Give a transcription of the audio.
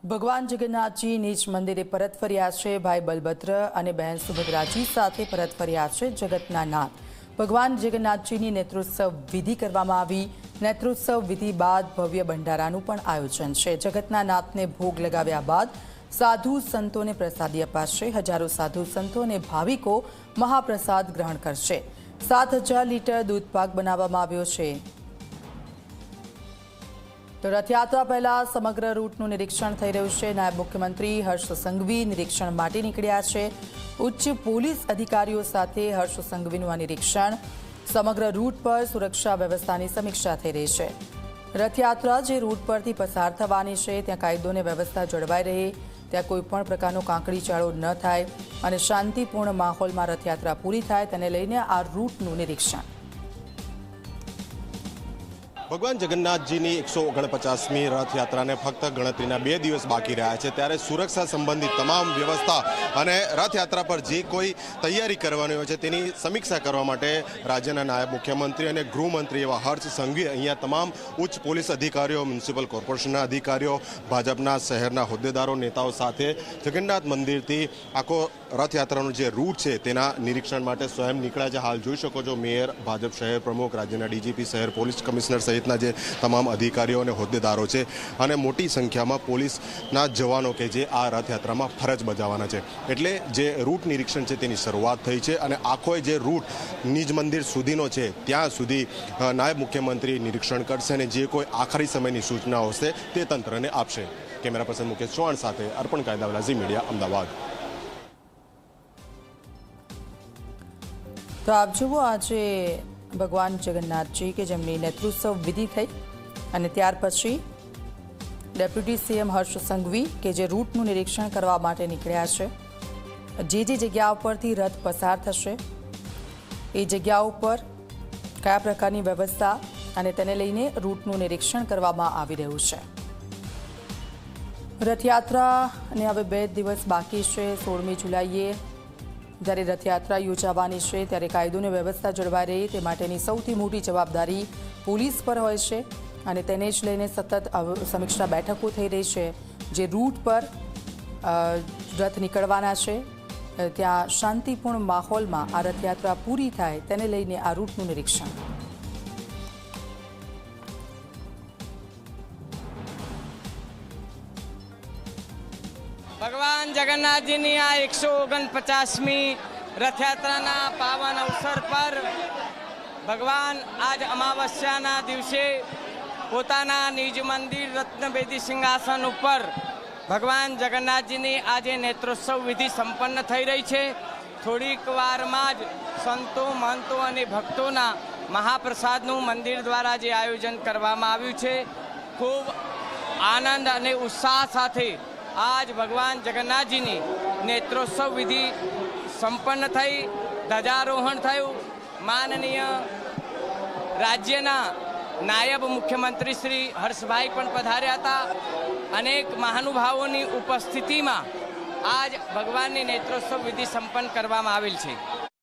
ભગવાન જગન્નાથજી નિજ મંદિરે પરત ફર્યા છે। ભાઈ બલભદ્ર અને બહેન સુભદ્રાજી સાથે પરત ફર્યા છે। જગતના નાથ ભગવાન જગન્નાથજીની નેત્રોત્સવ વિધિ કરવામાં આવી। નેત્રોત્સવ વિધિ બાદ ભવ્ય ભંડારાનું પણ આયોજન છે। જગતના નાથને ભોગ લગાવ્યા બાદ સાધુ સંતોને પ્રસાદી અપાશે। હજારો સાધુ સંતો અને ભાવિકો મહાપ્રસાદ ગ્રહણ કરશે। 7000 લીટર દૂધપાક બનાવવામાં આવ્યો છે। તો રથયાત્રા પહેલા સમગ્ર રૂટનું નિરીક્ષણ થઈ રહ્યું છે। નાયબ મુખ્યમંત્રી હર્ષ સંઘવી નિરીક્ષણ માટે નીકળ્યા છે। ઉચ્ચ પોલીસ અધિકારીઓ સાથે હર્ષ સંઘવીનું આ નિરીક્ષણ। સમગ્ર રૂટ પર સુરક્ષા વ્યવસ્થાની સમીક્ષા થઈ રહી છે। રથયાત્રા જે રૂટ પરથી પસાર થવાની છે ત્યાં કાયદો અને વ્યવસ્થા જળવાઈ રહે, ત્યાં કોઈપણ પ્રકારનો કાંકરીચાળો ન થાય અને શાંતિપૂર્ણ માહોલમાં રથયાત્રા પૂરી થાય તેને લઈને આ રૂટનું નિરીક્ષણ। ભગવાન જગન્નાથજીની 149મી રથયાત્રાને ફક્ત ગણતરીના 2 દિવસ બાકી રહ્યા છે, ત્યારે સુરક્ષા સંબંધિત તમામ વ્યવસ્થા અને રથયાત્રા પર જે કોઈ તૈયારી કરવાની હોય છે તેની સમીક્ષા કરવા માટે રાજ્યના નાયબ મુખ્યમંત્રી અને ગૃહમંત્રી એવા હર્ષ સંઘવી અહીંયા તમામ ઉચ્ચ પોલીસ અધિકારીઓ, મ્યુનિસિપલ કોર્પોરેશનના અધિકારીઓ, ભાજપના શહેરના હોદ્દેદારો, નેતાઓ સાથે જગન્નાથ મંદિરથી આખો રથયાત્રાનો જે રૂટ છે તેના નિરીક્ષણ માટે સ્વયં નીકળ્યા છે। હાલ જોઈ શકો છો મેયર, ભાજપ શહેર પ્રમુખ, રાજ્યના ડીજીપી, શહેર પોલીસ કમિશનર સહિતના જે તમામ અધિકારીઓ અને હોદ્દેદારો છે અને મોટી સંખ્યામાં પોલીસના જવાનો કે જે આ રથયાત્રામાં ફરજ બજાવવાના છે। એટલે જે રૂટ નિરીક્ષણ છે તેની શરૂઆત થઈ છે અને આખો જે રૂટ નિજ મંદિર સુધીનો છે ત્યાં સુધી નાયબ મુખ્યમંત્રી નિરીક્ષણ કરશે અને જે કોઈ આખરી સમયની સૂચનાઓ હશે તે તંત્રને આપશે। કેમેરા પર્સન મુકેશ ચૌહાણ સાથે અર્પણ કાયદાવાલા, ઝી મીડિયા, અમદાવાદ। તો આપ જુઓ, આજે ભગવાન જગન્નાથજી કે જેમની નેતૃત્વ વિધિ થઈ અને ત્યાર પછી ડેપ્યુટી સીએમ હર્ષ સંઘવી કે જે રૂટનું નિરીક્ષણ કરવા માટે નીકળ્યા છે। જે જગ્યા ઉપરથી રથ પસાર થશે એ જગ્યા ઉપર કયા પ્રકારની વ્યવસ્થા અને તેને લઈને રૂટનું નિરીક્ષણ કરવામાં આવી રહ્યું છે। રથયાત્રાને હવે 2 દિવસ બાકી છે। 16મી જુલાઈએ જ્યારે રથયાત્રા યોજાવાની છે ત્યારે કાયદો અને વ્યવસ્થા જળવાઈ રહે તે માટેની સૌથી મોટી જવાબદારી પોલીસ પર હોય છે અને તેને જ લઈને સતત સમીક્ષા બેઠકો થઈ રહી છે। જે રૂટ પર રથ નીકળવાના છે ત્યાં શાંતિપૂર્ણ માહોલમાં આ રથયાત્રા પૂરી થાય તેને લઈને આ રૂટનું નિરીક્ષણ। ભગવાન જગન્નાથજીની આ 149મી રથયાત્રાના પાવન અવસર પર ભગવાન આજ અમાવસ્યાના દિવસે પોતાના નિજ મંદિર રત્નબેદી સિંહાસન ઉપર ભગવાન જગન્નાથજીની આજે નેત્રોત્સવ વિધિ સંપન્ન થઈ રહી છે। થોડીક વારમાં જ સંતો, મહંતો અને ભક્તોના મહાપ્રસાદનું મંદિર દ્વારા જે આયોજન કરવામાં આવ્યું છે, ખૂબ આનંદ અને ઉત્સાહ સાથે આજ ભગવાન જગન્નાથજીની નેત્રોત્સવ વિધિ સંપન્ન થઈ, ધ્વજારોહણ થયું। માનનીય રાજ્યના નાયબ મુખ્યમંત્રી શ્રી હર્ષભાઈ પણ પધાર્યા હતા। અનેક મહાનુભાવોની ઉપસ્થિતિમાં આજ ભગવાનની નેત્રોત્સવ વિધિ સંપન્ન કરવામાં આવેલ છે।